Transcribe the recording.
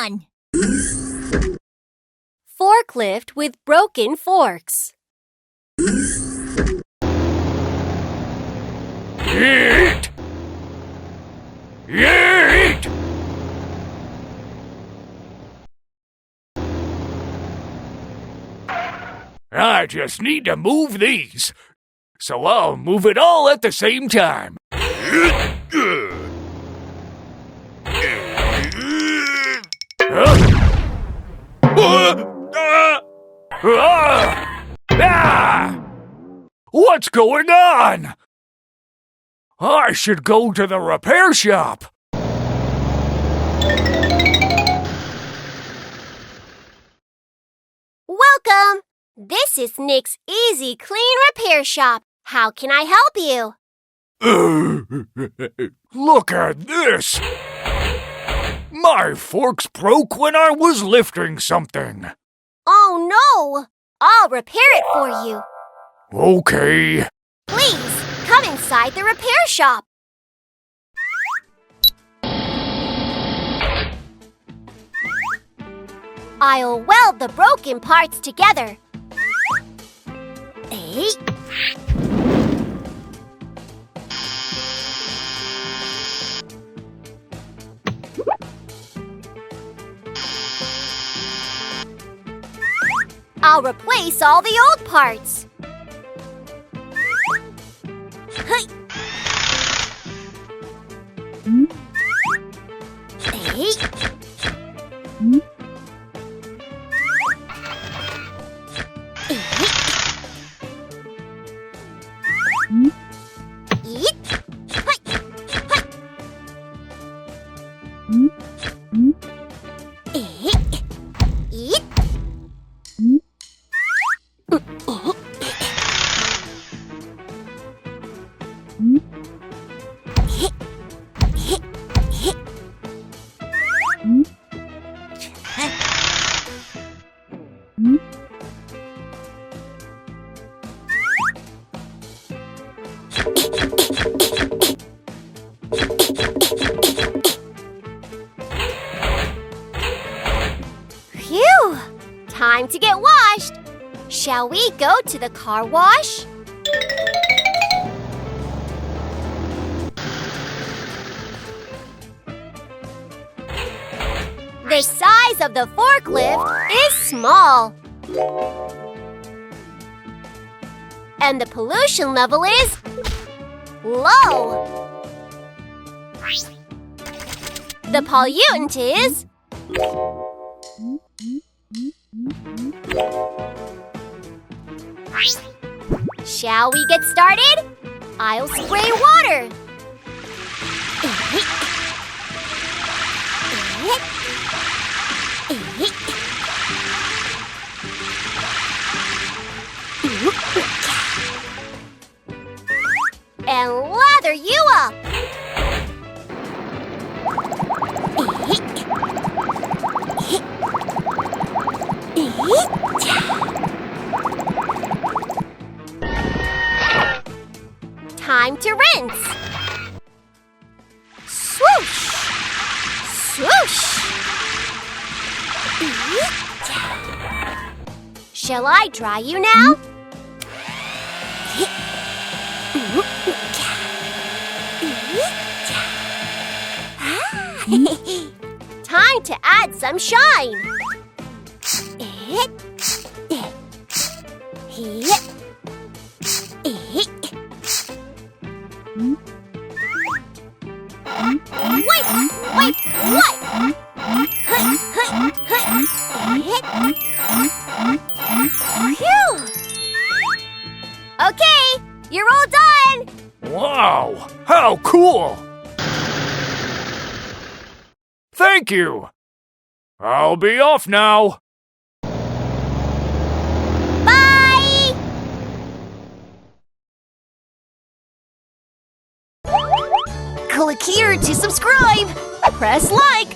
Redmon. Forklift with broken forks. Yeet! Yeet! I just need to move these, so I'll move it all at the same time. What's going on? I should go to the repair shop. Welcome! This is Nick's Easy Clean Repair Shop. How can I help you? Look at this! My forks broke when I was lifting something. Oh no! I'll repair it for you. Okay. Please, come inside the repair shop. I'll weld the broken parts together. I'll replace all the old parts. Phew! Time to get washed. Shall we go to the car wash? The size of the forklift is small. And the pollution level is low. The pollutant is Shall we get started? I'll spray water. And lather you up. Time to rinse. Swoosh! Swoosh! Shall I dry you now? Time to add some shine. Wipe! Phew! Okay, you're all done! Wow, how cool! Thank you! I'll be off now. Bye! Click here to subscribe. Press like.